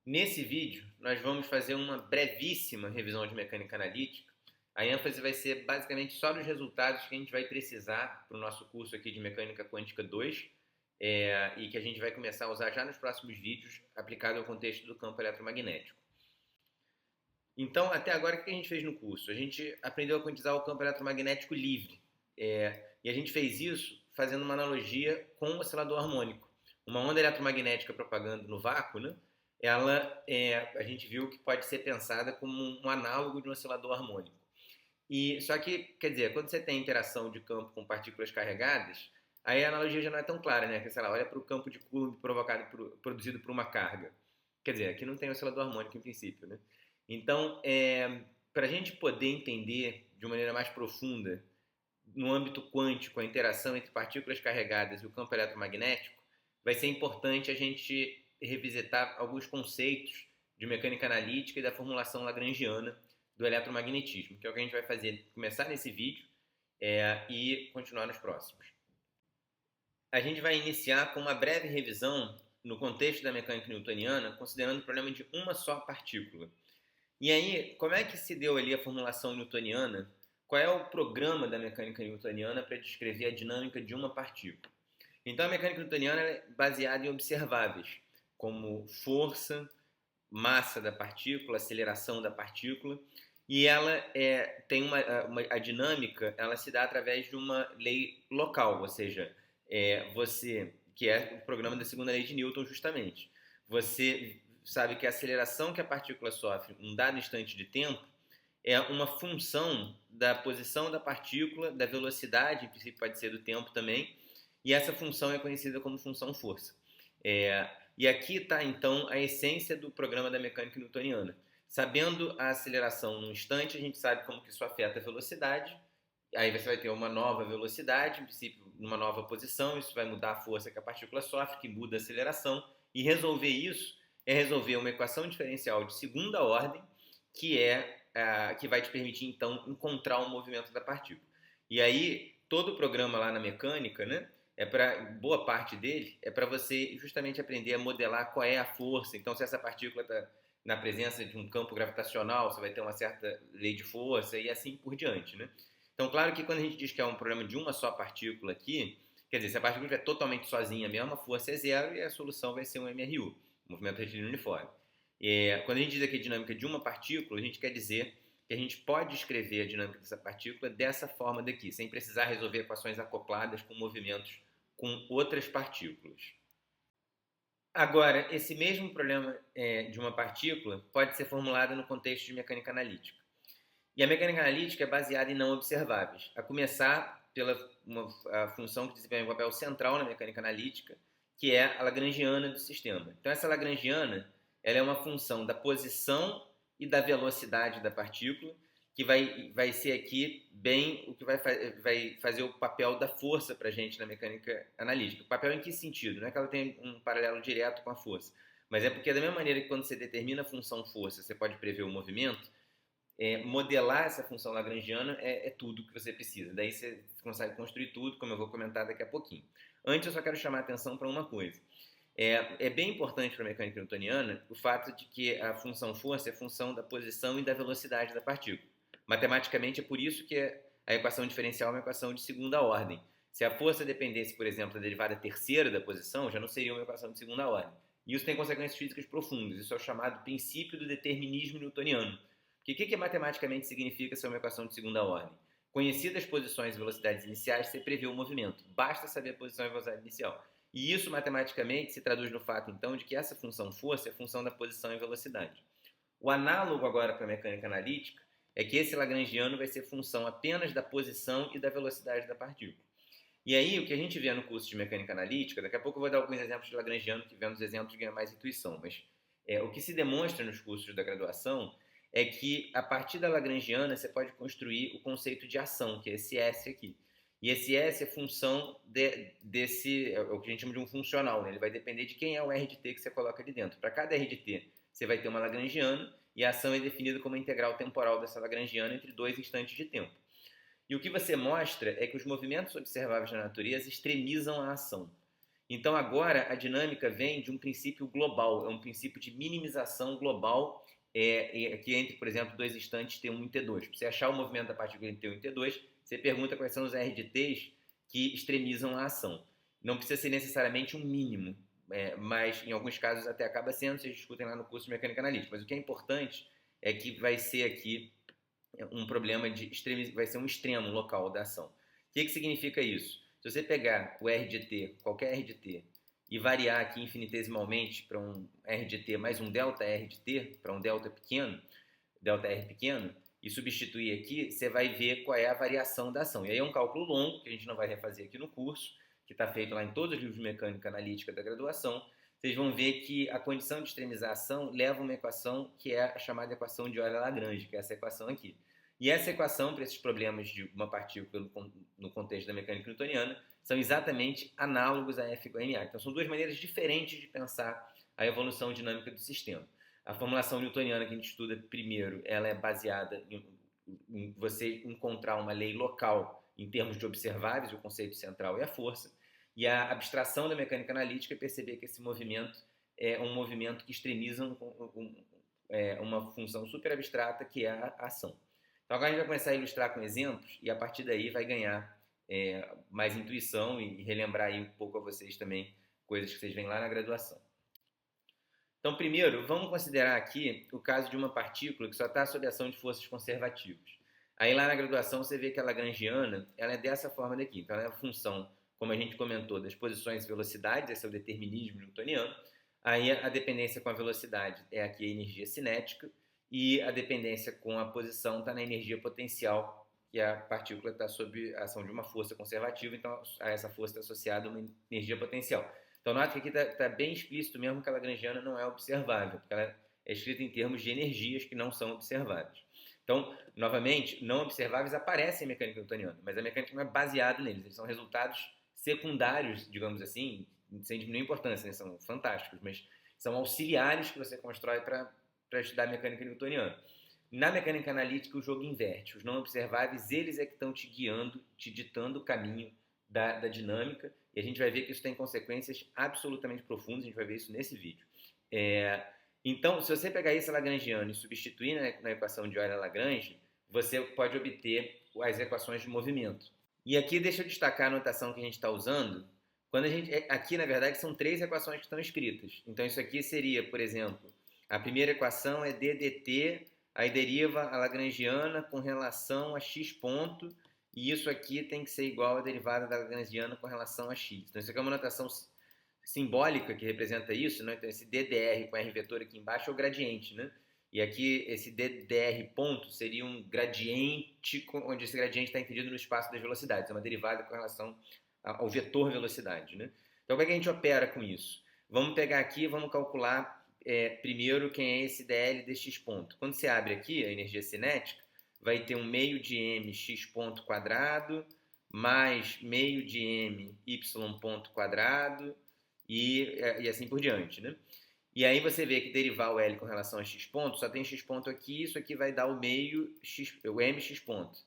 Nesse vídeo, nós vamos fazer uma brevíssima revisão de mecânica analítica. A ênfase vai ser basicamente só nos resultados que a gente vai precisar para o nosso curso aqui de Mecânica Quântica 2 e que a gente vai começar a usar já nos próximos vídeos, aplicado ao contexto do campo eletromagnético. Então, até agora, o que a gente fez no curso? A gente aprendeu a quantizar o campo eletromagnético livre. E a gente fez isso fazendo uma analogia com o oscilador harmônico. Uma onda eletromagnética propagando no vácuo, né? A gente viu que pode ser pensada como um análogo de um oscilador harmônico. E só que, quer dizer, quando você tem interação de campo com partículas carregadas, aí a analogia já não é tão clara, né? Que, sei lá, olha para o campo de Coulomb produzido por uma carga. Quer dizer, aqui não tem oscilador harmônico em princípio, né? Então, para a gente poder entender de uma maneira mais profunda, no âmbito quântico, a interação entre partículas carregadas e o campo eletromagnético, vai ser importante a gente revisitar alguns conceitos de mecânica analítica e da formulação lagrangiana do eletromagnetismo, que é o que a gente vai fazer, começar nesse vídeo e continuar nos próximos. A gente vai iniciar com uma breve revisão no contexto da mecânica newtoniana, considerando o problema de uma só partícula. E aí, como é que se deu ali a formulação newtoniana? Qual é o programa da mecânica newtoniana para descrever a dinâmica de uma partícula? Então, a mecânica newtoniana é baseada em observáveis, como força, massa da partícula, aceleração da partícula, e ela tem a dinâmica, ela se dá através de uma lei local, ou seja, que é o programa da segunda lei de Newton, justamente. Você sabe que a aceleração que a partícula sofre em um dado instante de tempo é uma função da posição da partícula, da velocidade, em princípio pode ser do tempo também, e essa função é conhecida como função força. E aqui está, então, a essência do programa da mecânica newtoniana. Sabendo a aceleração no instante, a gente sabe como que isso afeta a velocidade, aí você vai ter uma nova velocidade, em princípio, numa nova posição, isso vai mudar a força que a partícula sofre, que muda a aceleração, e resolver isso é resolver uma equação diferencial de segunda ordem, que vai te permitir, então, encontrar o movimento da partícula. E aí, todo o programa lá na mecânica, né, boa parte dele é para você justamente aprender a modelar qual é a força. Então, se essa partícula está na presença de um campo gravitacional, você vai ter uma certa lei de força e assim por diante, né? Então, claro que quando a gente diz que é um problema de uma só partícula aqui, quer dizer, se a partícula estiver totalmente sozinha mesmo, a força é zero e a solução vai ser um MRU, movimento retilíneo uniforme. Quando a gente diz aqui dinâmica de uma partícula, a gente quer dizer que a gente pode escrever a dinâmica dessa partícula dessa forma daqui, sem precisar resolver equações acopladas com movimentos com outras partículas. Agora, esse mesmo problema de uma partícula pode ser formulado no contexto de mecânica analítica. E a mecânica analítica é baseada em não observáveis, a começar pela a função que desempenha um papel central na mecânica analítica, que é a lagrangiana do sistema. Então, essa lagrangiana ela é uma função da posição e da velocidade da partícula, que vai ser aqui bem o que vai fazer o papel da força para a gente na mecânica analítica. O papel em que sentido? Não é que ela tem um paralelo direto com a força, mas é porque da mesma maneira que quando você determina a função força, você pode prever o movimento, modelar essa função lagrangiana é tudo que você precisa. Daí você consegue construir tudo, como eu vou comentar daqui a pouquinho. Antes, eu só quero chamar a atenção para uma coisa. É bem importante para a mecânica newtoniana o fato de que a função força é função da posição e da velocidade da partícula. Matematicamente, é por isso que a equação diferencial é uma equação de segunda ordem. Se a força dependesse, por exemplo, da derivada terceira da posição, já não seria uma equação de segunda ordem. E isso tem consequências físicas profundas. Isso é o chamado princípio do determinismo newtoniano. Porque o que matematicamente significa ser uma equação de segunda ordem? Conhecidas as posições e velocidades iniciais, você prevê o movimento. Basta saber a posição e a velocidade inicial. E isso matematicamente se traduz no fato, então, de que essa função força é função da posição e velocidade. O análogo agora para a mecânica analítica é que esse lagrangiano vai ser função apenas da posição e da velocidade da partícula. E aí, o que a gente vê no curso de mecânica analítica, daqui a pouco eu vou dar alguns exemplos de lagrangiano, que vemos exemplos de ganhar mais intuição, mas o que se demonstra nos cursos da graduação é que, a partir da lagrangiana, você pode construir o conceito de ação, que é esse S aqui. E esse S é função desse, é o que a gente chama de um funcional, né? Ele vai depender de quem é o R de t que você coloca ali dentro. Para cada R de t, você vai ter uma lagrangiana, e a ação é definida como a integral temporal dessa lagrangiana entre dois instantes de tempo. E o que você mostra é que os movimentos observáveis na natureza extremizam a ação. Então agora a dinâmica vem de um princípio global, é um princípio de minimização global que entre, por exemplo, dois instantes T1 e T2. Para você achar o movimento da partícula em T1 e T2, você pergunta quais são os R de T's que extremizam a ação. Não precisa ser necessariamente um mínimo, mas em alguns casos até acaba sendo, vocês discutem lá no curso de mecânica analítica. Mas o que é importante é que vai ser aqui um problema vai ser um extremo local da ação. O que significa isso? Se você pegar o R de T, qualquer R de T, e variar aqui infinitesimalmente para um R de T mais um delta R de T, para um delta pequeno, delta R pequeno, e substituir aqui, você vai ver qual é a variação da ação. E aí é um cálculo longo, que a gente não vai refazer aqui no curso, que está feito lá em todos os livros de mecânica analítica da graduação. Vocês vão ver que a condição de extremizar a ação leva a uma equação que é a chamada equação de Euler-Lagrange, que é essa equação aqui. E essa equação, para esses problemas de uma partícula no contexto da mecânica newtoniana, são exatamente análogos a F igual a ma. Então, são duas maneiras diferentes de pensar a evolução dinâmica do sistema. A formulação newtoniana que a gente estuda primeiro, ela é baseada em você encontrar uma lei local em termos de observáveis, o conceito central é a força, e a abstração da mecânica analítica é perceber que esse movimento é um movimento que extremiza uma função super abstrata que é a ação. Então agora a gente vai começar a ilustrar com exemplos e a partir daí vai ganhar mais intuição e relembrar aí um pouco a vocês também coisas que vocês veem lá na graduação. Então, primeiro, vamos considerar aqui o caso de uma partícula que só está sob ação de forças conservativas. Aí lá na graduação você vê que a lagrangiana ela é dessa forma daqui. Então, ela é a função, como a gente comentou, das posições e velocidades, esse é o determinismo newtoniano. Aí a dependência com a velocidade é aqui a energia cinética e a dependência com a posição está na energia potencial, que a partícula está sob a ação de uma força conservativa, então a essa força está associada uma energia potencial. Então, nota que aqui está bem explícito mesmo que a lagrangiana não é observável, porque ela é escrita em termos de energias que não são observáveis. Então, novamente, não observáveis aparecem em mecânica newtoniana, mas a mecânica não é baseada neles, eles são resultados secundários, digamos assim, sem diminuir a importância, né? São fantásticos, mas são auxiliares que você constrói para estudar a mecânica newtoniana. Na mecânica analítica, o jogo inverte. Os não observáveis, eles é que estão te guiando, te ditando o caminho da dinâmica, e a gente vai ver que isso tem consequências absolutamente profundas, a gente vai ver isso nesse vídeo. Então, se você pegar esse lagrangiano e substituir na equação de Euler-Lagrange, você pode obter as equações de movimento. E aqui deixa eu destacar a notação que a gente está usando. Aqui, na verdade, são três equações que estão escritas. Então, isso aqui seria, por exemplo, a primeira equação é d dt, aí deriva a lagrangiana com relação a x ponto, e isso aqui tem que ser igual à derivada da lagrangiana com relação a x. Então, isso aqui é uma notação simbólica que representa isso, né? Então, esse ddr com r vetor aqui embaixo é o gradiente, né? E aqui, esse ddr ponto seria um gradiente, onde esse gradiente está entendido no espaço das velocidades. É uma derivada com relação ao vetor velocidade, né? Então, como é que a gente opera com isso? Vamos pegar aqui e vamos calcular primeiro quem é esse dl dx ponto. Quando você abre aqui a energia cinética, vai ter um meio de m x ponto quadrado mais meio de m y ponto quadrado e assim por diante, né? E aí você vê que derivar o L com relação a x ponto, só tem x ponto aqui, isso aqui vai dar o meio, o mx ponto.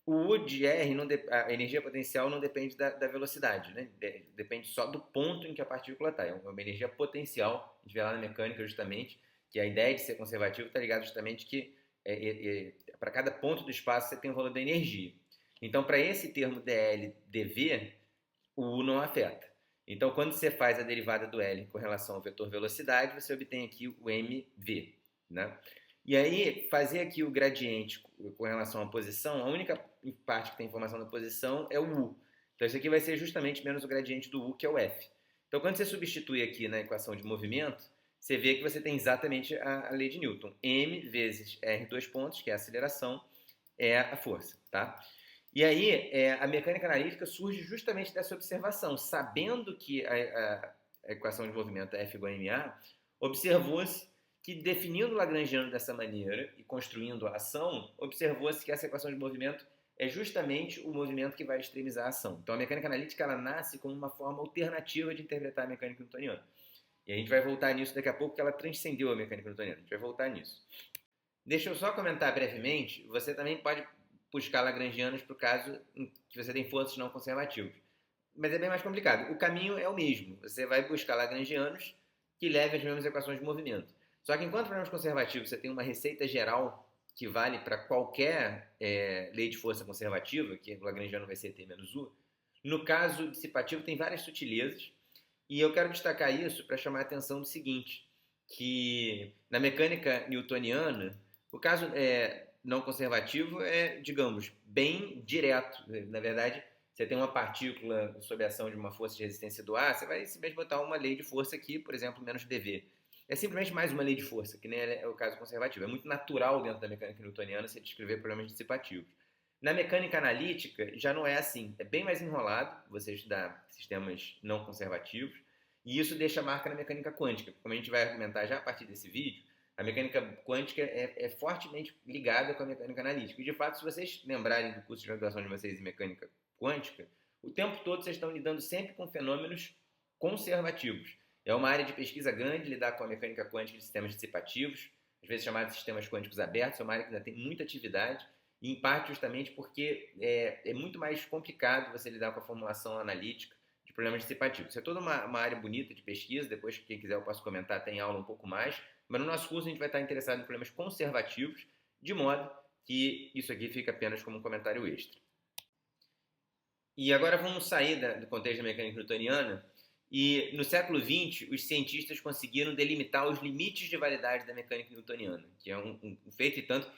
O U de R, a energia potencial não depende da velocidade, né? Depende só do ponto em que a partícula está. É uma energia potencial, a gente vê lá na mecânica justamente, que a ideia de ser conservativo está ligada justamente que para cada ponto do espaço você tem o valor da energia. Então, para esse termo dl dv, o U não afeta. Então, quando você faz a derivada do L com relação ao vetor velocidade, você obtém aqui o mv, né? E aí, fazer aqui o gradiente com relação à posição, a única parte que tem informação da posição é o U. Então, isso aqui vai ser justamente menos o gradiente do U, que é o F. Então, quando você substitui aqui na equação de movimento, você vê que você tem exatamente a lei de Newton. M vezes R dois pontos, que é a aceleração, é a força, tá? E aí, a mecânica analítica surge justamente dessa observação. Sabendo que a equação de movimento é F igual a ma, observou-se que, definindo o lagrangiano dessa maneira e construindo a ação, observou-se que essa equação de movimento é justamente o movimento que vai extremizar a ação. Então, a mecânica analítica ela nasce como uma forma alternativa de interpretar a mecânica newtoniana. E a gente vai voltar nisso daqui a pouco, porque ela transcendeu a mecânica newtoniana. A gente vai voltar nisso. Deixa eu só comentar brevemente. Você também pode buscar lagrangianos para o caso em que você tem forças não conservativas. mas é bem mais complicado. O caminho é o mesmo. Você vai buscar lagrangianos que levem as mesmas equações de movimento. Só que enquanto problemas conservativos você tem uma receita geral que vale para qualquer lei de força conservativa, que o lagrangiano vai ser T menos U, no caso dissipativo tem várias sutilezas, e eu quero destacar isso para chamar a atenção do seguinte, que na mecânica newtoniana, o caso não conservativo é, digamos, bem direto. Na verdade, você tem uma partícula sob a ação de uma força de resistência do ar, você vai simplesmente botar uma lei de força aqui, por exemplo, menos dV. É simplesmente mais uma lei de força, que nem é o caso conservativo. É muito natural dentro da mecânica newtoniana você descrever problemas dissipativos. Na mecânica analítica, já não é assim. É bem mais enrolado você estudar sistemas não conservativos, e isso deixa marca na mecânica quântica. Como a gente vai argumentar já a partir desse vídeo, a mecânica quântica é fortemente ligada com a mecânica analítica. E, de fato, se vocês lembrarem do curso de graduação de vocês em mecânica quântica, o tempo todo vocês estão lidando sempre com fenômenos conservativos. É uma área de pesquisa grande lidar com a mecânica quântica de sistemas dissipativos, às vezes chamados de sistemas quânticos abertos, é uma área que ainda tem muita atividade, e em parte justamente porque é muito mais complicado você lidar com a formulação analítica de problemas dissipativos. Isso é toda uma área bonita de pesquisa, depois quem quiser eu posso comentar, tem aula um pouco mais, mas no nosso curso a gente vai estar interessado em problemas conservativos, de modo que isso aqui fica apenas como um comentário extra. E agora vamos sair do contexto da mecânica newtoniana. E no século XX, os cientistas conseguiram delimitar os limites de validade da mecânica newtoniana, que é um feito e tanto.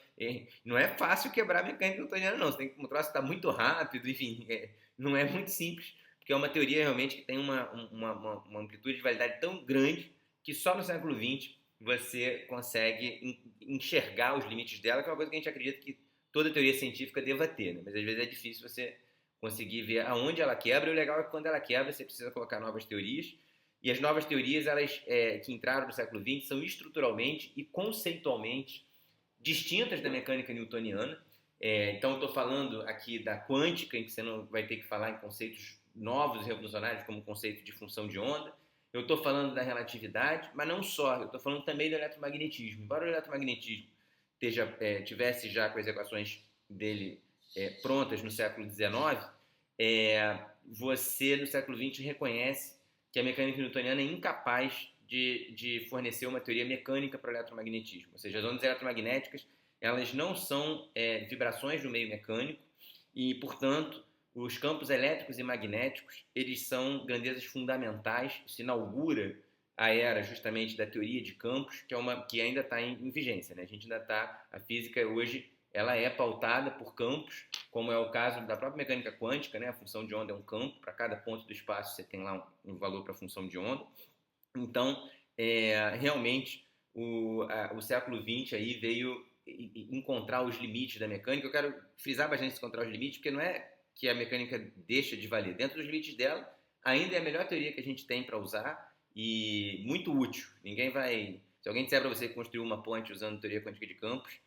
Não é fácil quebrar a mecânica newtoniana, não. Você tem que mostrar que está muito rápido, enfim, não é muito simples, porque é uma teoria realmente que tem uma amplitude de validade tão grande que só no século XX você consegue enxergar os limites dela, que é uma coisa que a gente acredita que toda teoria científica deva ter, né? Mas às vezes é difícil você conseguir ver aonde ela quebra, e o legal é que quando ela quebra você precisa colocar novas teorias, e as novas teorias elas que entraram no século XX são estruturalmente e conceitualmente distintas da mecânica newtoniana. Então eu estou falando aqui da quântica, em que você não vai ter que falar em conceitos novos e revolucionários como o conceito de função de onda. Eu estou falando da relatividade, mas não só, eu estou falando também do eletromagnetismo. Embora o eletromagnetismo tivesse já com as equações dele prontas no século XIX, você no século XX reconhece que a mecânica newtoniana é incapaz de fornecer uma teoria mecânica para o eletromagnetismo. Ou seja, as ondas eletromagnéticas elas não são vibrações do meio mecânico e, portanto, os campos elétricos e magnéticos eles são grandezas fundamentais. Isso inaugura a era justamente da teoria de campos, que ainda está em vigência, né? A física hoje ela é pautada por campos, como é o caso da própria mecânica quântica, né? A função de onda é um campo, para cada ponto do espaço você tem lá um valor para a função de onda. Então, realmente, o século XX aí veio encontrar os limites da mecânica. Eu quero frisar bastante encontrar os limites, porque não é que a mecânica deixa de valer. Dentro dos limites dela, ainda é a melhor teoria que a gente tem para usar e muito útil. Ninguém vai... Se alguém disser para você construir uma ponte usando teoria quântica de campos,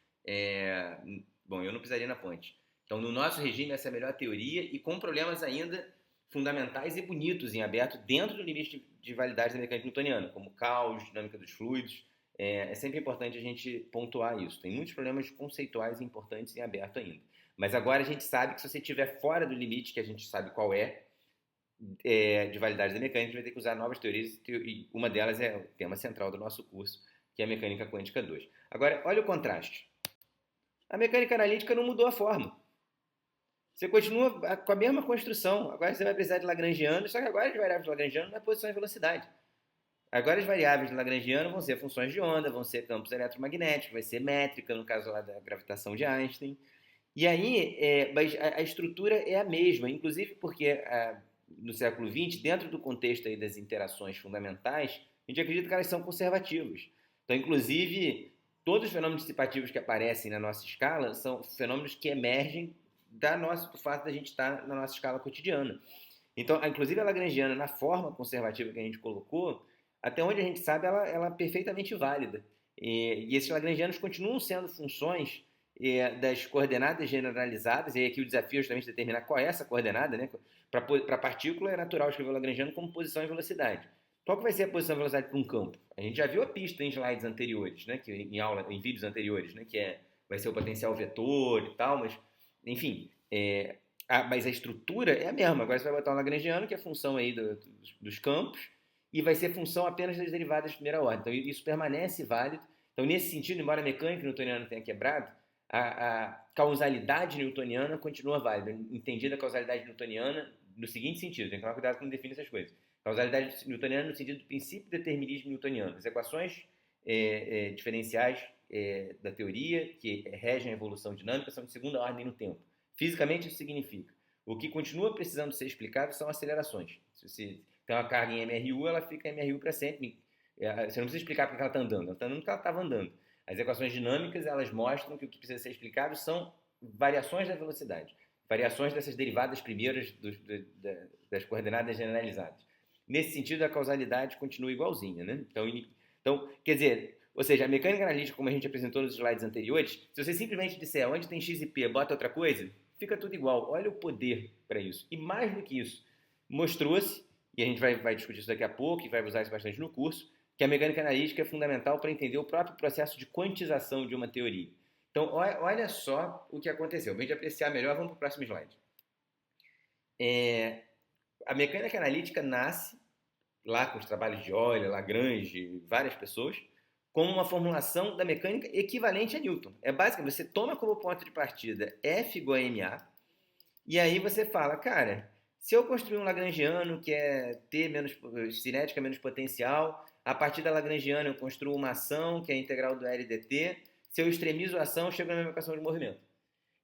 bom, eu não pisaria na ponte. Então, no nosso regime, essa é a melhor teoria e com problemas ainda fundamentais e bonitos em aberto dentro do limite de validade da mecânica newtoniana, como caos, dinâmica dos fluidos. É sempre importante a gente pontuar isso. Tem muitos problemas conceituais importantes em aberto ainda. Mas agora a gente sabe que se você estiver fora do limite, que a gente sabe qual de validade da mecânica, a gente vai ter que usar novas teorias, e uma delas é o tema central do nosso curso, que é a mecânica quântica 2. Agora, olha o contraste. A mecânica analítica não mudou a forma. Você continua com a mesma construção. Agora você vai precisar de Lagrangiano, só que agora as variáveis de Lagrangiano não é posição e velocidade. Agora as variáveis de Lagrangiano vão ser funções de onda, vão ser campos eletromagnéticos, vai ser métrica, no caso lá da gravitação de Einstein. E aí a estrutura é a mesma, inclusive porque no século XX, dentro do contexto aí das interações fundamentais, a gente acredita que elas são conservativas. Então, inclusive, todos os fenômenos dissipativos que aparecem na nossa escala são fenômenos que emergem do fato da gente estar na nossa escala cotidiana. Então, inclusive a lagrangiana, na forma conservativa que a gente colocou, até onde a gente sabe, ela é perfeitamente válida. E esses lagrangianos continuam sendo funções das coordenadas generalizadas, e aqui o desafio é justamente determinar qual é essa coordenada, né? Para a partícula é natural escrever o lagrangiano como posição e velocidade. Qual que vai ser a posição e velocidade para um campo? A gente já viu a pista em slides anteriores, né? Em vídeos anteriores, né? Vai ser o potencial vetor e tal, mas enfim, Mas a estrutura é a mesma. Agora você vai botar um lagrangiano, que é função aí dos campos, e vai ser função apenas das derivadas de primeira ordem. Então isso permanece válido. Então, nesse sentido, embora a mecânica newtoniana tenha quebrado, a causalidade newtoniana continua válida. Entendida a causalidade newtoniana no seguinte sentido, tem que tomar cuidado quando define essas coisas. Causalidade newtoniana no sentido do princípio de determinismo newtoniano. As equações diferenciais da teoria que regem a evolução dinâmica são de segunda ordem no tempo. Fisicamente, isso significa o que continua precisando ser explicado são acelerações. Se você tem uma carga em MRU, ela fica em MRU para sempre. Você não precisa explicar porque ela está andando. Ela está andando porque ela estava andando. As equações dinâmicas, elas mostram que o que precisa ser explicado são variações da velocidade, variações dessas derivadas primeiras das coordenadas generalizadas. Nesse sentido, a causalidade continua igualzinha, né? Então, quer dizer, ou seja, a mecânica analítica, como a gente apresentou nos slides anteriores, se você simplesmente disser onde tem x e p, bota outra coisa, fica tudo igual. Olha o poder para isso. E mais do que isso, mostrou-se, e a gente vai discutir isso daqui a pouco, e vai usar isso bastante no curso, que a mecânica analítica é fundamental para entender o próprio processo de quantização de uma teoria. Então, olha só o que aconteceu. Para a gente apreciar melhor, vamos para o próximo slide. A mecânica analítica nasce, lá com os trabalhos de Euler, Lagrange, várias pessoas, como uma formulação da mecânica equivalente a Newton. É basicamente, você toma como ponto de partida F igual a MA, e aí você fala, cara, se eu construir um lagrangiano que é T menos cinética menos potencial, a partir da lagrangiana eu construo uma ação que é a integral do L dt, se eu extremizo a ação, eu chego na mesma equação de movimento.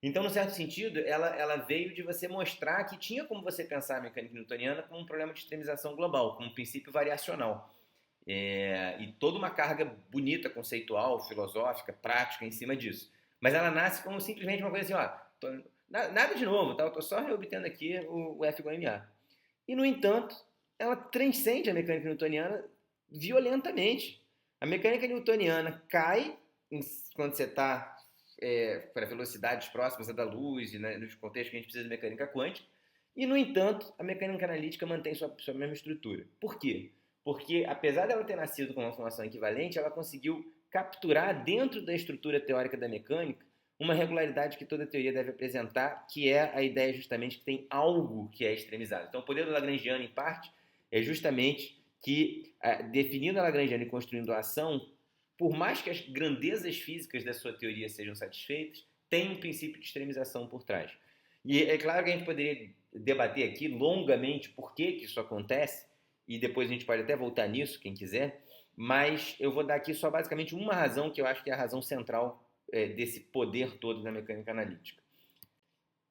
Então, no certo sentido, ela veio de você mostrar que tinha como você pensar a mecânica newtoniana como um problema de extremização global, como um princípio variacional. E toda uma carga bonita, conceitual, filosófica, prática em cima disso. Mas ela nasce como simplesmente uma coisa assim, nada de novo, tá? Eu estou só reobtendo aqui o F igual a MA. E, no entanto, ela transcende a mecânica newtoniana violentamente. A mecânica newtoniana cai quando você está para velocidades próximas da luz e nos contextos que a gente precisa de mecânica quântica. E, no entanto, a mecânica analítica mantém sua mesma estrutura. Por quê? Porque, apesar dela ter nascido com uma formação equivalente, ela conseguiu capturar dentro da estrutura teórica da mecânica uma regularidade que toda teoria deve apresentar, que é a ideia justamente que tem algo que é extremizado. Então, o poder do lagrangiano, em parte, é justamente que, definindo a lagrangiana e construindo a ação, por mais que as grandezas físicas da sua teoria sejam satisfeitas, tem um princípio de extremização por trás. E é claro que a gente poderia debater aqui longamente por que isso acontece, e depois a gente pode até voltar nisso, quem quiser, mas eu vou dar aqui só basicamente uma razão que eu acho que é a razão central desse poder todo da mecânica analítica,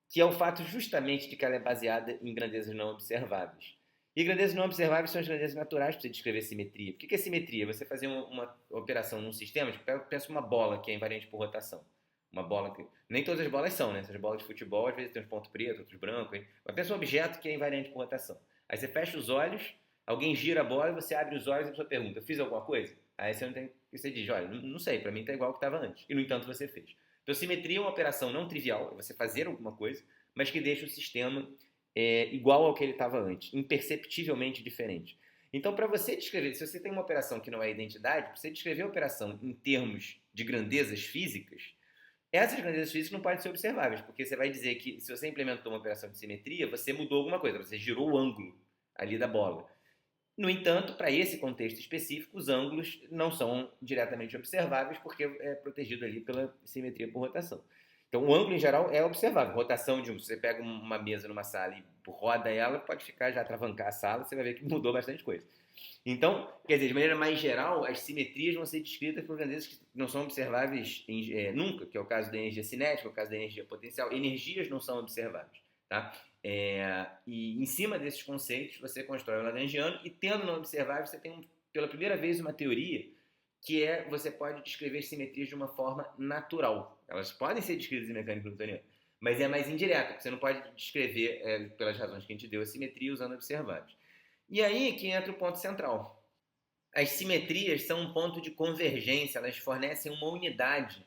que é o fato justamente de que ela é baseada em grandezas não observáveis. E grandezas não observáveis são as grandezas naturais para você descrever simetria. O que é simetria? Você fazer uma operação num sistema, tipo, pensa uma bola que é invariante por rotação. Uma bola que... Nem todas as bolas são, né? Essas bolas de futebol, às vezes tem uns pontos pretos, outros brancos. Hein? Mas pensa um objeto que é invariante por rotação. Aí você fecha os olhos, alguém gira a bola, você abre os olhos e a pessoa pergunta, fiz alguma coisa? Aí você não tem... Você diz, olha, não sei, para mim está igual ao que estava antes. E, no entanto, você fez. Então, simetria é uma operação não trivial, é você fazer alguma coisa, mas que deixa o sistema igual ao que ele estava antes, imperceptivelmente diferente. Então, para você descrever, se você tem uma operação que não é identidade, para você descrever a operação em termos de grandezas físicas, essas grandezas físicas não podem ser observáveis, porque você vai dizer que se você implementou uma operação de simetria, você mudou alguma coisa, você girou o ângulo ali da bola. No entanto, para esse contexto específico, os ângulos não são diretamente observáveis porque é protegido ali pela simetria por rotação. Então, o ângulo em geral é observável. Rotação de você pega uma mesa numa sala e roda ela, pode ficar já atravancar a sala, você vai ver que mudou bastante coisa. Então, quer dizer, de maneira mais geral, as simetrias vão ser descritas por grandezas que não são observáveis nunca, que é o caso da energia cinética, é o caso da energia potencial. Energias não são observáveis, tá? E em cima desses conceitos você constrói o lagrangiano e, tendo não observável, você tem pela primeira vez uma teoria que você pode descrever simetrias de uma forma natural. Elas podem ser descritas em mecânica newtoniana, mas é mais indireta, porque você não pode descrever, pelas razões que a gente deu, a simetria usando observáveis. E aí que entra o ponto central. As simetrias são um ponto de convergência, elas fornecem uma unidade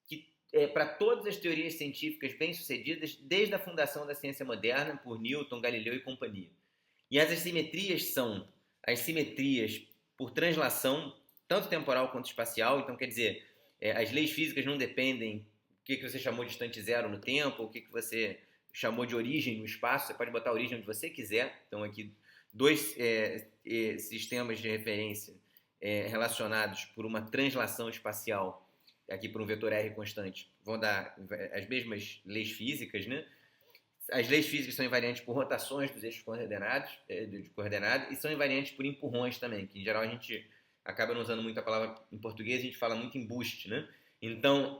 que para todas as teorias científicas bem-sucedidas desde a fundação da ciência moderna por Newton, Galileu e companhia. E essas simetrias são as simetrias por translação, tanto temporal quanto espacial. Então, quer dizer, as leis físicas não dependem do que você chamou de instante zero no tempo, o que você chamou de origem no espaço, você pode botar a origem onde você quiser. Então aqui dois sistemas de referência relacionados por uma translação espacial, aqui por um vetor R constante, vão dar as mesmas leis físicas, né? As leis físicas são invariantes por rotações dos eixos coordenados, de coordenadas, e são invariantes por empurrões também, que em geral a gente acaba não usando muito a palavra em português, a gente fala muito em boost, né? Então,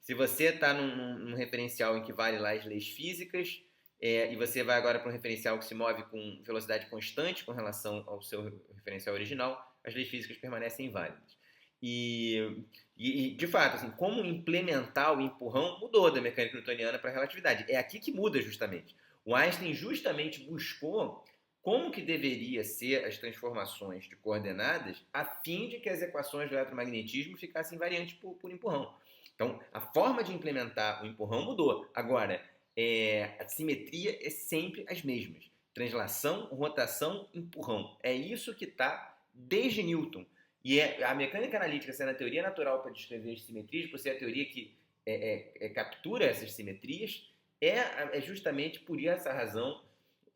se você está num referencial em que vale lá as leis físicas, e você vai agora para um referencial que se move com velocidade constante com relação ao seu referencial original, as leis físicas permanecem válidas. E de fato, assim, como implementar o empurrão mudou da mecânica newtoniana para a relatividade. É aqui que muda justamente. O Einstein justamente buscou como que deveria ser as transformações de coordenadas a fim de que as equações do eletromagnetismo ficassem invariantes por empurrão. Então, a forma de implementar o empurrão mudou. Agora, a simetria é sempre as mesmas. Translação, rotação, empurrão. É isso que está desde Newton. E a mecânica analítica, sendo a teoria natural para descrever as simetrias, por ser a teoria que captura essas simetrias, é justamente por essa razão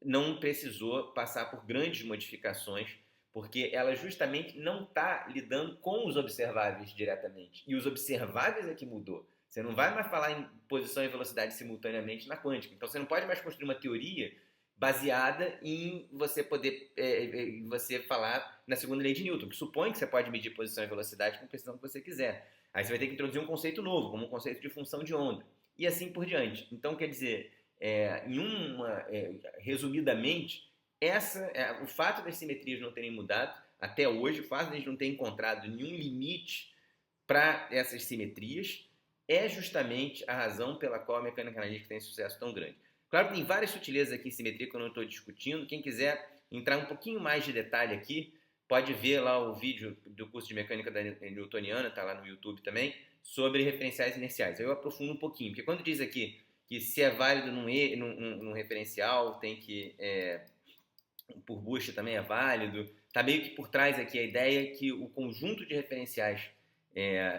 não precisou passar por grandes modificações, porque ela justamente não está lidando com os observáveis diretamente. E os observáveis é que mudou. Você não vai mais falar em posição e velocidade simultaneamente na quântica. Então você não pode mais construir uma teoria baseada em você poder você falar na segunda lei de Newton, que supõe que você pode medir posição e velocidade com a precisão que você quiser. Aí você vai ter que introduzir um conceito novo, como um conceito de função de onda. E assim por diante. Então, quer dizer, resumidamente, o fato das simetrias não terem mudado até hoje, o fato de a gente não ter encontrado nenhum limite para essas simetrias, é justamente a razão pela qual a mecânica analítica tem sucesso tão grande. Claro que tem várias sutilezas aqui em simetria que eu não estou discutindo. Quem quiser entrar um pouquinho mais de detalhe aqui, pode ver lá o vídeo do curso de mecânica newtoniana, está lá no YouTube também, sobre referenciais inerciais. Aí eu aprofundo um pouquinho, porque quando diz aqui que se é válido num referencial, tem que por Bush também é válido, está meio que por trás aqui a ideia que o conjunto de referenciais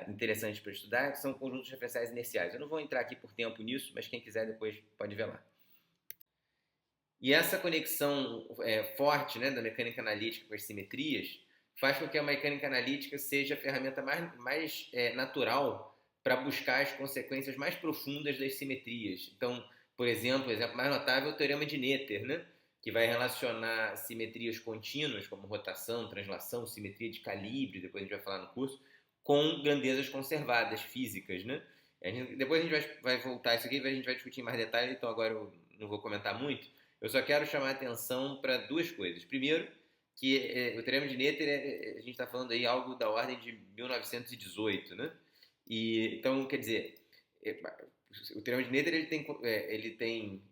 interessantes para estudar são conjuntos de referenciais inerciais. Eu não vou entrar aqui por tempo nisso, mas quem quiser depois pode ver lá. E essa conexão forte, né, da mecânica analítica com as simetrias faz com que a mecânica analítica seja a ferramenta mais natural para buscar as consequências mais profundas das simetrias. Então, por exemplo, o exemplo mais notável é o teorema de Noether, né, que vai relacionar simetrias contínuas, como rotação, translação, simetria de calibre, depois a gente vai falar no curso, com grandezas conservadas, físicas, né? Depois a gente vai voltar isso aqui, a gente vai discutir em mais detalhes, então agora eu não vou comentar muito. Eu só quero chamar a atenção para duas coisas. Primeiro, que o teorema de Noether, a gente está falando aí algo da ordem de 1918, né? Então, quer dizer, o teorema de Noether ele tem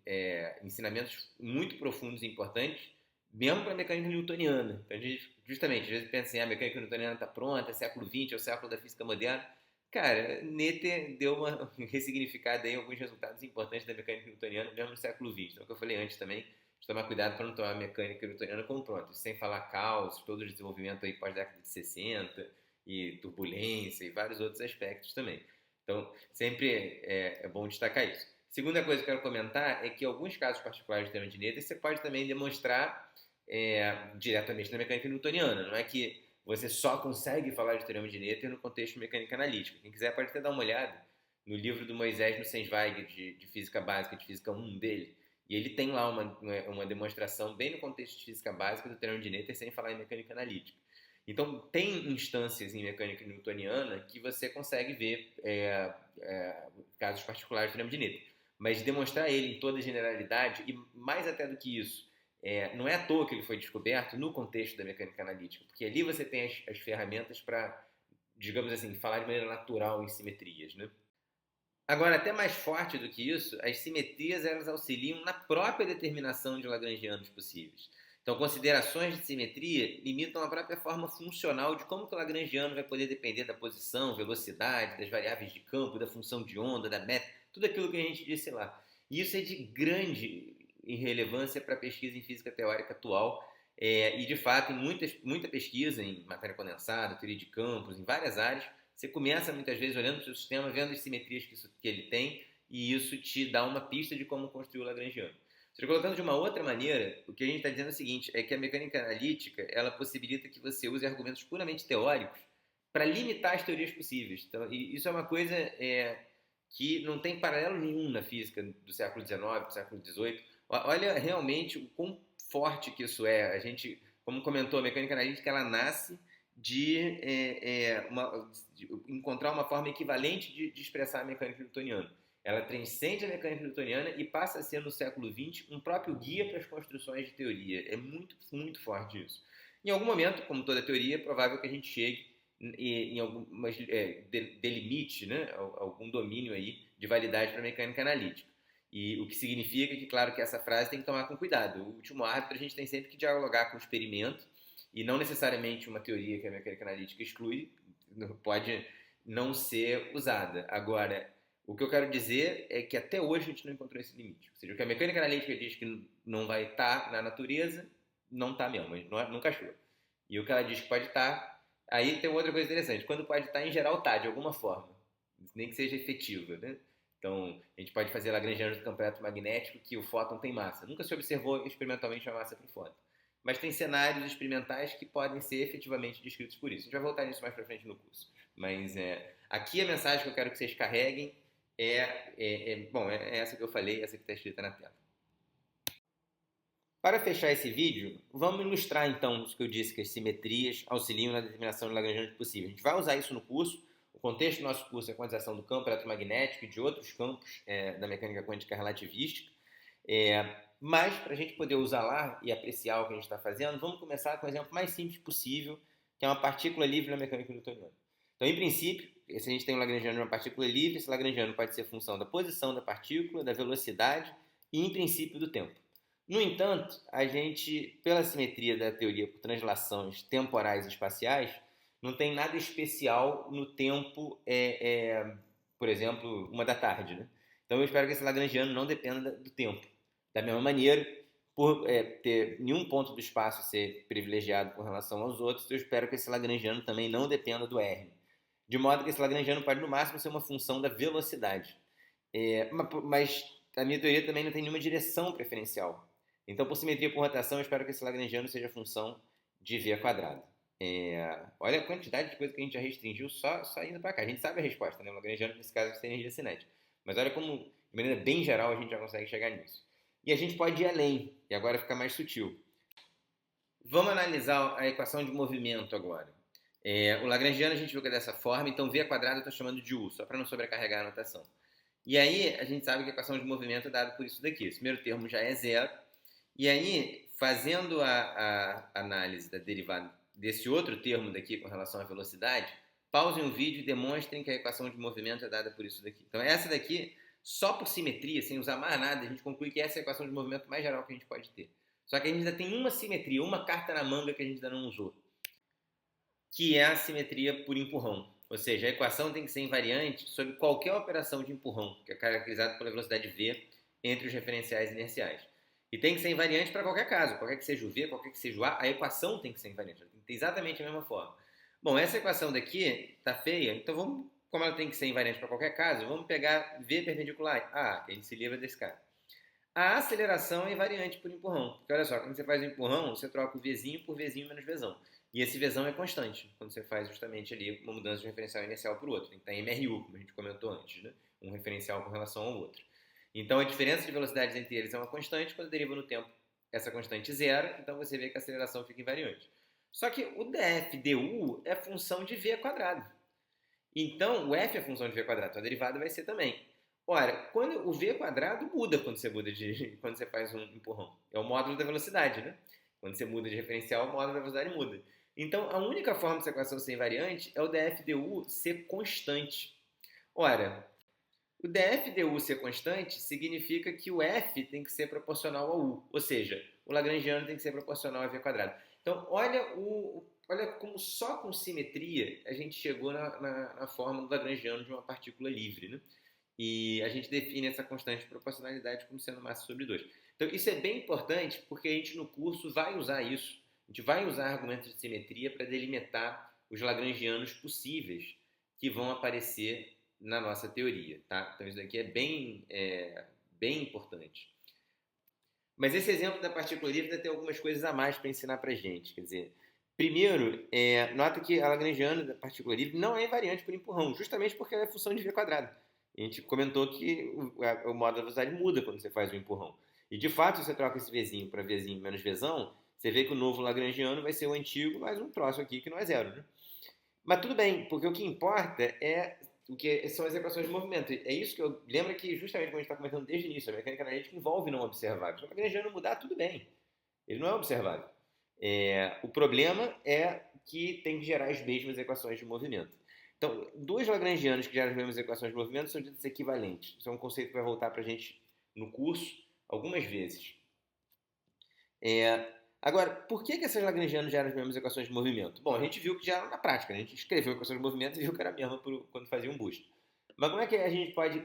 ensinamentos muito profundos e importantes, mesmo para a mecânica newtoniana. Então, a gente, justamente, às vezes pensa assim, a mecânica newtoniana está pronta, é século XX, é o século da física moderna. Cara, Noether deu uma ressignificada aí alguns resultados importantes da mecânica newtoniana mesmo no século XX. Então, o que eu falei antes também, de tomar cuidado para não tomar a mecânica newtoniana como pronta, sem falar caos, todo o desenvolvimento aí pós-década de 60 e turbulência e vários outros aspectos também. Então, sempre é bom destacar isso. Segunda coisa que eu quero comentar é que em alguns casos particulares do teorema de Noether você pode também demonstrar diretamente na mecânica newtoniana. Não é que você só consegue falar de teorema de Noether no contexto de mecânica analítica. Quem quiser pode até dar uma olhada no livro do Moisés Nussensweig de física básica, de física 1 dele. E ele tem lá uma demonstração bem no contexto de física básica do teorema de Noether sem falar em mecânica analítica. Então, tem instâncias em mecânica newtoniana que você consegue ver casos particulares do teorema de Noether. Mas demonstrar ele em toda a generalidade, e mais até do que isso, não é à toa que ele foi descoberto no contexto da mecânica analítica, porque ali você tem as ferramentas para, digamos assim, falar de maneira natural em simetrias, né? Agora, até mais forte do que isso, as simetrias elas auxiliam na própria determinação de lagrangianos possíveis. Então, considerações de simetria limitam a própria forma funcional de como que o lagrangiano vai poder depender da posição, velocidade, das variáveis de campo, da função de onda, da meta, tudo aquilo que a gente disse lá. E isso é de grande relevância para a pesquisa em física teórica atual e, de fato, muita pesquisa em matéria condensada, teoria de campos, em várias áreas, você começa muitas vezes olhando para o seu sistema, vendo as simetrias que ele tem e isso te dá uma pista de como construir o lagrangiano. Seja, colocando de uma outra maneira, o que a gente está dizendo é o seguinte, é que a mecânica analítica, ela possibilita que você use argumentos puramente teóricos para limitar as teorias possíveis. Então, isso é uma coisa que não tem paralelo nenhum na física do século XIX, do século XVIII. Olha realmente o quão forte que isso é. A gente, como comentou, a mecânica analítica, ela nasce de encontrar uma forma equivalente de expressar a mecânica newtoniana. Ela transcende a mecânica newtoniana e passa a ser, no século XX, um próprio guia para as construções de teoria. É muito, muito forte isso. Em algum momento, como toda teoria, é provável que a gente chegue em algumas delimite, né, algum domínio aí de validade para a mecânica analítica. E o que significa que, claro, que essa frase tem que tomar com cuidado. O último árbitro a gente tem sempre que dialogar com o experimento e não necessariamente uma teoria que a mecânica analítica exclui pode não ser usada. Agora, o que eu quero dizer é que até hoje a gente não encontrou esse limite. Ou seja, o que a mecânica analítica diz que não vai estar na natureza, não está mesmo, nunca achou. E o que ela diz que pode estar, aí tem outra coisa interessante. Quando pode estar, em geral está, de alguma forma. Nem que seja efetiva, né? Então, a gente pode fazer lagrangianos do campo eletromagnético que o fóton tem massa. Nunca se observou experimentalmente a massa para o fóton. Mas tem cenários experimentais que podem ser efetivamente descritos por isso. A gente vai voltar nisso mais para frente no curso. Mas aqui a mensagem que eu quero que vocês carreguem é essa que eu falei, essa que está escrita na tela. Para fechar esse vídeo, vamos ilustrar então isso que eu disse, que as simetrias auxiliam na determinação de lagrangianos possíveis. A gente vai usar isso no curso. O contexto do nosso curso é a quantização do campo eletromagnético e de outros campos da mecânica quântica relativística. Mas, para a gente poder usar lá e apreciar o que a gente está fazendo, vamos começar com o exemplo mais simples possível, que é uma partícula livre na mecânica newtoniana. Então, em princípio, se a gente tem um lagrangiano de uma partícula livre, esse lagrangiano pode ser função da posição da partícula, da velocidade e, em princípio, do tempo. No entanto, a gente, pela simetria da teoria por translações temporais e espaciais, não tem nada especial no tempo, por exemplo, 1 da tarde. Né? Então eu espero que esse lagrangiano não dependa do tempo. Da mesma maneira, por ter nenhum ponto do espaço ser privilegiado com relação aos outros, eu espero que esse lagrangiano também não dependa do R. De modo que esse lagrangiano pode, no máximo, ser uma função da velocidade. Mas a minha teoria também não tem nenhuma direção preferencial. Então, por simetria por rotação, eu espero que esse lagrangiano seja função de v². Olha a quantidade de coisa que a gente já restringiu só indo para cá. A gente sabe a resposta, né? O lagrangiano, nesse caso, tem energia cinética. Mas olha como, de maneira bem geral, a gente já consegue chegar nisso. E a gente pode ir além, e agora fica mais sutil. Vamos analisar a equação de movimento agora. O lagrangiano a gente viu que é dessa forma, então v² eu estou chamando de u, só para não sobrecarregar a notação. E aí, a gente sabe que a equação de movimento é dada por isso daqui. Esse primeiro termo já é zero. E aí, fazendo a análise da derivada desse outro termo daqui com relação à velocidade, pausem o vídeo e demonstrem que a equação de movimento é dada por isso daqui. Então, essa daqui, só por simetria, sem usar mais nada, a gente conclui que essa é a equação de movimento mais geral que a gente pode ter. Só que a gente ainda tem uma simetria, uma carta na manga que a gente ainda não usou, que é a simetria por empurrão. Ou seja, a equação tem que ser invariante sobre qualquer operação de empurrão, que é caracterizada pela velocidade v entre os referenciais inerciais. E tem que ser invariante para qualquer caso, qualquer que seja o v, qualquer que seja o a equação tem que ser invariante, ela tem que ter exatamente a mesma forma. Bom, essa equação daqui está feia, então vamos, como ela tem que ser invariante para qualquer caso, vamos pegar v perpendicular a A, que a gente se livra desse cara. A aceleração é invariante por empurrão, porque olha só, quando você faz o empurrão, você troca o vzinho por vzinho menos vzão. E esse vzão é constante, quando você faz justamente ali uma mudança de um referencial inicial para o outro. Tem que estar MRU, como a gente comentou antes, né? Um referencial com relação ao outro. Então, a diferença de velocidades entre eles é uma constante, quando deriva no tempo essa constante zero, então você vê que a aceleração fica invariante. Só que o df du é função de v². Então, o f é função de v², então a derivada vai ser também. Ora, quando o v² muda quando você faz um empurrão. É o módulo da velocidade, né? Quando você muda de referencial, o módulo da velocidade muda. Então, a única forma dessa equação ser invariante é o df du ser constante. Ora, o df du ser constante significa que o f tem que ser proporcional ao u, ou seja, o lagrangiano tem que ser proporcional a v². Então, olha como só com simetria a gente chegou na forma do lagrangiano de uma partícula livre, né? E a gente define essa constante de proporcionalidade como sendo massa sobre 2. Então, isso é bem importante porque a gente no curso vai usar isso. A gente vai usar argumentos de simetria para delimitar os lagrangianos possíveis que vão aparecer na nossa teoria, tá? Então isso daqui é bem importante. Mas esse exemplo da partícula livre ainda tem algumas coisas a mais para ensinar para gente. Quer dizer, primeiro, nota que a lagrangiana da partícula livre não é invariante por empurrão, justamente porque ela é função de v quadrado. A gente comentou que o modo da velocidade muda quando você faz o empurrão. E de fato, se você troca esse Vzinho para Vzinho menos Vzão, você vê que o novo lagrangiano vai ser o antigo mais um troço aqui que não é zero, né? Mas tudo bem, porque o que importa é o que são as equações de movimento. É isso que eu lembro que justamente como a gente está comentando desde o início, a mecânica analítica envolve não observável. Se o lagrangiano mudar, tudo bem. Ele não é observável. O problema é que tem que gerar as mesmas equações de movimento. Então, dois lagrangianos que geram as mesmas equações de movimento são ditos equivalentes. Isso é um conceito que vai voltar para a gente no curso algumas vezes. Agora, por que essas lagrangianas geram as mesmas equações de movimento? Bom, a gente viu que já era na prática, né? A gente escreveu equações de movimento e viu que era a mesma quando fazia um boost. Mas como é que a gente pode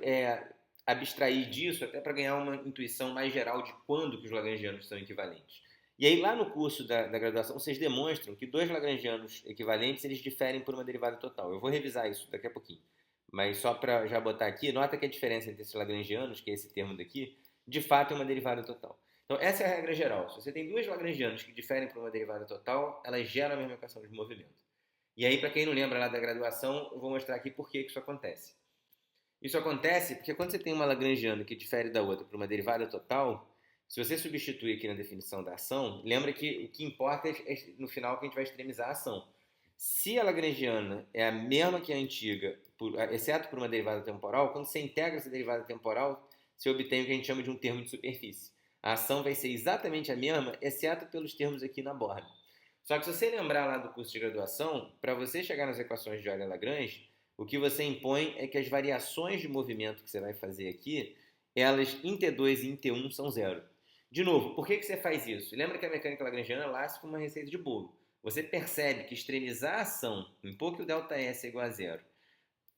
abstrair disso até para ganhar uma intuição mais geral de quando que os lagrangianos são equivalentes? E aí, lá no curso da graduação, vocês demonstram que dois lagrangianos equivalentes, eles diferem por uma derivada total. Eu vou revisar isso daqui a pouquinho. Mas só para já botar aqui, nota que a diferença entre esses lagrangianos, que é esse termo daqui, de fato é uma derivada total. Então, essa é a regra geral. Se você tem duas lagrangianas que diferem por uma derivada total, elas geram a mesma equação de movimento. E aí, para quem não lembra lá da graduação, eu vou mostrar aqui por que isso acontece. Isso acontece porque quando você tem uma lagrangiana que difere da outra por uma derivada total, se você substituir aqui na definição da ação, lembra que o que importa é no final que a gente vai extremizar a ação. Se a lagrangiana é a mesma que a antiga, exceto por uma derivada temporal, quando você integra essa derivada temporal, você obtém o que a gente chama de um termo de superfície. A ação vai ser exatamente a mesma, exceto pelos termos aqui na borda. Só que se você lembrar lá do curso de graduação, para você chegar nas equações de Euler-Lagrange, o que você impõe é que as variações de movimento que você vai fazer aqui, elas em T2 e em T1 são zero. De novo, por que você faz isso? Lembra que a mecânica lagrangiana nasce com uma receita de bolo. Você percebe que extremizar a ação, impor que o ΔS é igual a zero,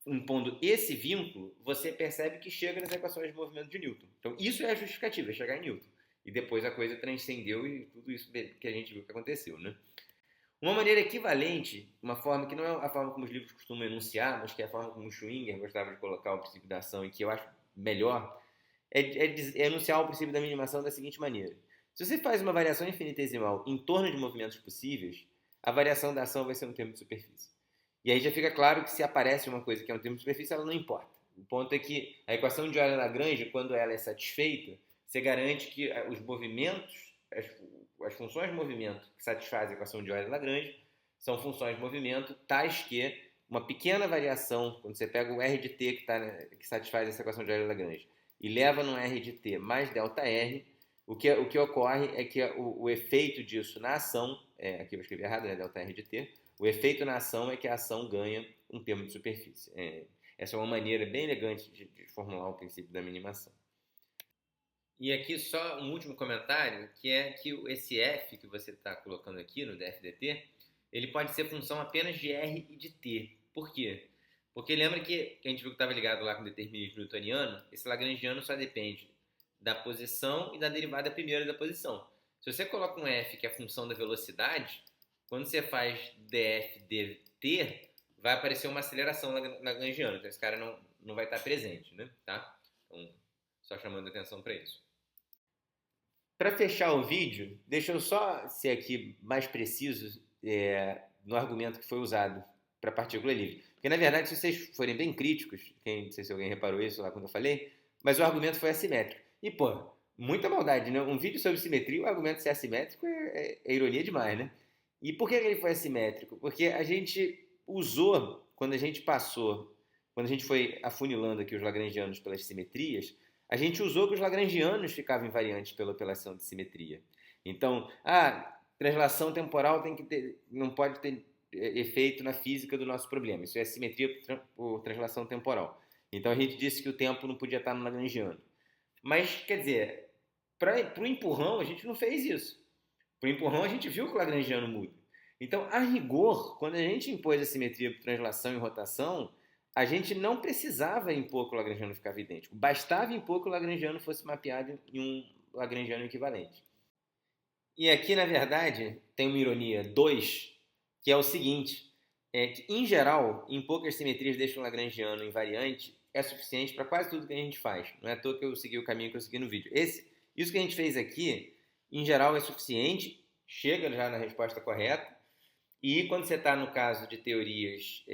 impondo esse vínculo, você percebe que chega nas equações de movimento de Newton. Então, isso é a justificativa, é chegar em Newton. E depois a coisa transcendeu e tudo isso que a gente viu que aconteceu, né? Uma maneira equivalente, uma forma que não é a forma como os livros costumam enunciar, mas que é a forma como o Schwinger gostava de colocar o princípio da ação e que eu acho melhor, é enunciar o princípio da minimação da seguinte maneira. Se você faz uma variação infinitesimal em torno de movimentos possíveis, a variação da ação vai ser um termo de superfície. E aí já fica claro que se aparece uma coisa que é um termo de superfície, ela não importa. O ponto é que a equação de Euler-Lagrange, quando ela é satisfeita, você garante que os movimentos, as funções de movimento que satisfazem a equação de Euler-Lagrange são funções de movimento tais que uma pequena variação, quando você pega o R de t que satisfaz essa equação de Euler-Lagrange e leva no R de t mais ΔR, o que ocorre é que o efeito disso na ação, aqui eu escrevi errado, né, ΔR de t, o efeito na ação é que a ação ganha um termo de superfície. Essa é uma maneira bem elegante de formular o princípio da minimação. E aqui só um último comentário, que é que esse f que você está colocando aqui no df dt, ele pode ser função apenas de r e de t. Por quê? Porque lembra que a gente viu que estava ligado lá com o determinismo newtoniano, esse lagrangiano só depende da posição e da derivada primeira da posição. Se você coloca um f que é a função da velocidade, quando você faz df dt, vai aparecer uma aceleração lagrangiana, então esse cara não vai estar presente, né? Tá? Então, só chamando atenção para isso. Para fechar o vídeo, deixa eu só ser aqui mais preciso no argumento que foi usado para a partícula livre. Porque, na verdade, se vocês forem bem críticos, não sei se alguém reparou isso lá quando eu falei, mas o argumento foi assimétrico. E, pô, muita maldade, né? Um vídeo sobre simetria, o argumento ser assimétrico é ironia demais, né? E por que ele foi assimétrico? Porque a gente usou, quando a gente foi afunilando aqui os lagrangianos pelas simetrias, a gente usou que os lagrangianos ficavam invariantes pela operação de simetria. Então, translação temporal não pode ter efeito na física do nosso problema. Isso é simetria por translação temporal. Então, a gente disse que o tempo não podia estar no lagrangiano. Mas, quer dizer, para o empurrão, a gente não fez isso. Para o empurrão, a gente viu que o lagrangiano muda. Então, a rigor, quando a gente impôs a simetria por translação e rotação, a gente não precisava impor que o lagrangiano ficava idêntico. Bastava impor que o lagrangiano fosse mapeado em um lagrangiano equivalente. E aqui, na verdade, tem uma ironia 2, que é o seguinte. é que, em geral, em poucas simetrias deixa o lagrangiano invariante é suficiente para quase tudo que a gente faz. Não é à toa que eu segui o caminho que eu segui no vídeo. Isso que a gente fez aqui, em geral, é suficiente, chega já na resposta correta. E quando você está no caso de teorias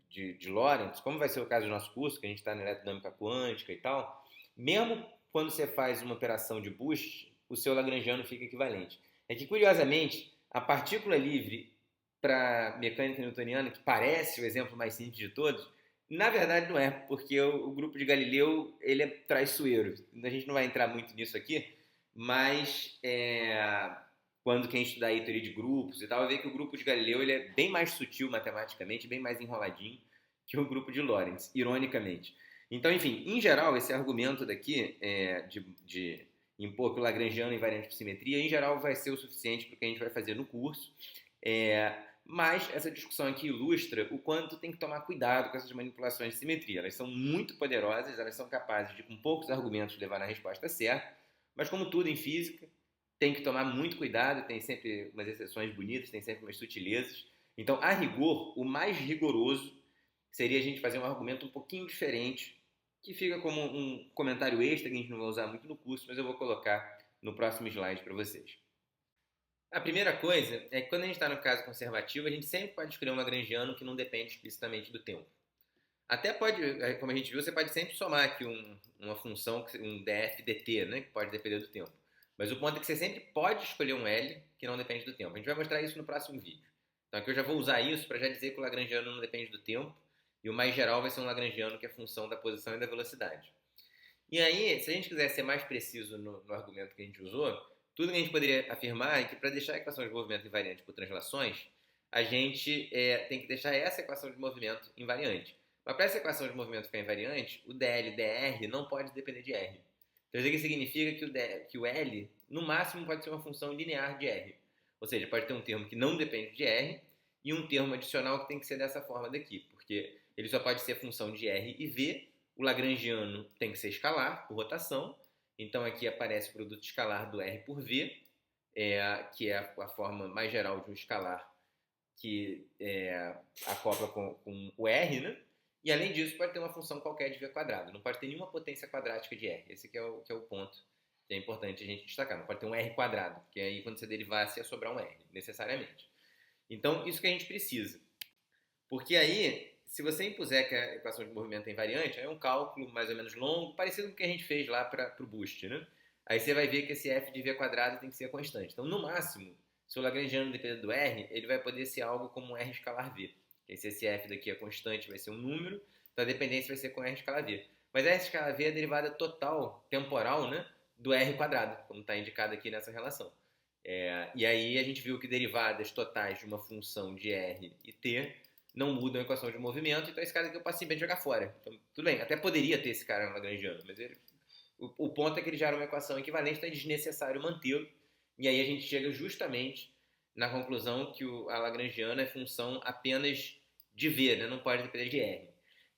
de Lorentz, como vai ser o caso do nosso curso, que a gente está na eletrodinâmica quântica e tal, mesmo quando você faz uma operação de boost, o seu lagrangiano fica equivalente. É que, curiosamente, a partícula livre para mecânica newtoniana, que parece o exemplo mais simples de todos, na verdade não é, porque o grupo de Galileu ele é traiçoeiro. A gente não vai entrar muito nisso aqui, mas quando quem estudar aí teoria de grupos e tal, vai ver que o grupo de Galileu ele é bem mais sutil matematicamente, bem mais enroladinho que o grupo de Lorentz, ironicamente. Então, enfim, em geral, esse argumento daqui de impor que o lagrangiano é invariante por simetria, em geral vai ser o suficiente para o que a gente vai fazer no curso. Mas essa discussão aqui ilustra o quanto tem que tomar cuidado com essas manipulações de simetria. Elas são muito poderosas, elas são capazes de, com poucos argumentos, levar na resposta certa, mas como tudo em física, tem que tomar muito cuidado, tem sempre umas exceções bonitas, tem sempre umas sutilezas. Então, a rigor, o mais rigoroso seria a gente fazer um argumento um pouquinho diferente, que fica como um comentário extra que a gente não vai usar muito no curso, mas eu vou colocar no próximo slide para vocês. A primeira coisa é que quando a gente está no caso conservativo, a gente sempre pode escolher um lagrangiano que não depende explicitamente do tempo. Até pode, como a gente viu, você pode sempre somar aqui uma função, um df dt, né, que pode depender do tempo. Mas o ponto é que você sempre pode escolher um L que não depende do tempo. A gente vai mostrar isso no próximo vídeo. Então aqui eu já vou usar isso para já dizer que o lagrangiano não depende do tempo, e o mais geral vai ser um lagrangiano que é função da posição e da velocidade. E aí, se a gente quiser ser mais preciso no argumento que a gente usou, tudo que a gente poderia afirmar é que para deixar a equação de movimento invariante por translações, a gente tem que deixar essa equação de movimento invariante. Mas para essa equação de movimento ficar invariante, o dl dr não pode depender de r. Então isso aqui significa que o L, no máximo, pode ser uma função linear de R. Ou seja, pode ter um termo que não depende de R e um termo adicional que tem que ser dessa forma daqui, porque ele só pode ser função de R e V. O lagrangiano tem que ser escalar, por rotação. Então aqui aparece o produto escalar do R por V, que é a forma mais geral de um escalar que acopla com o R, né? E além disso, pode ter uma função qualquer de V quadrado. Não pode ter nenhuma potência quadrática de R. Esse que é o ponto que é importante a gente destacar. Não pode ter um R quadrado, porque aí quando você derivasse ia sobrar um R, necessariamente. Então, isso que a gente precisa. Porque aí, se você impuser que a equação de movimento é invariante, é um cálculo mais ou menos longo, parecido com o que a gente fez lá para o boost, né? Aí você vai ver que esse f de v quadrado tem que ser constante. Então, no máximo, se o lagrangiano depender do r, ele vai poder ser algo como um r escalar v. E se esse f daqui é constante, vai ser um número, então a dependência vai ser com r escalar v. Mas r escalar v é a derivada total, temporal, né, do r quadrado, como está indicado aqui nessa relação. E aí a gente viu que derivadas totais de uma função de r e t não mudam a equação de movimento, então esse cara aqui eu posso simplesmente jogar fora. Então, tudo bem, até poderia ter esse cara no lagrangiano, mas o ponto é que ele gera uma equação equivalente, então é desnecessário mantê-lo, e aí a gente chega justamente na conclusão que a lagrangiana é função apenas de V, né? Não pode depender de R.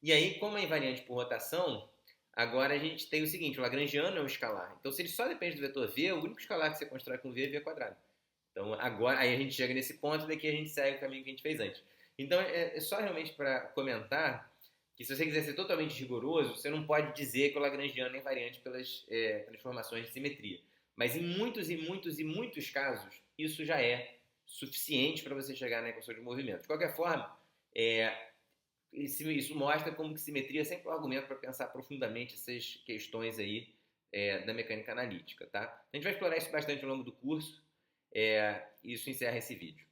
E aí, como é invariante por rotação, agora a gente tem o seguinte, o lagrangiano é um escalar. Então, se ele só depende do vetor V, o único escalar que você constrói com V é V quadrado. Então, agora, aí a gente chega nesse ponto, e daqui a gente segue o caminho que a gente fez antes. Então, é só realmente para comentar que se você quiser ser totalmente rigoroso, você não pode dizer que o lagrangiano é invariante pelas transformações de simetria. Mas em muitos e muitos e muitos casos, isso já é suficiente para você chegar na equação de movimento. De qualquer forma, isso mostra como que simetria é sempre um argumento para pensar profundamente essas questões aí da mecânica analítica. Tá? A gente vai explorar isso bastante ao longo do curso. Isso encerra esse vídeo.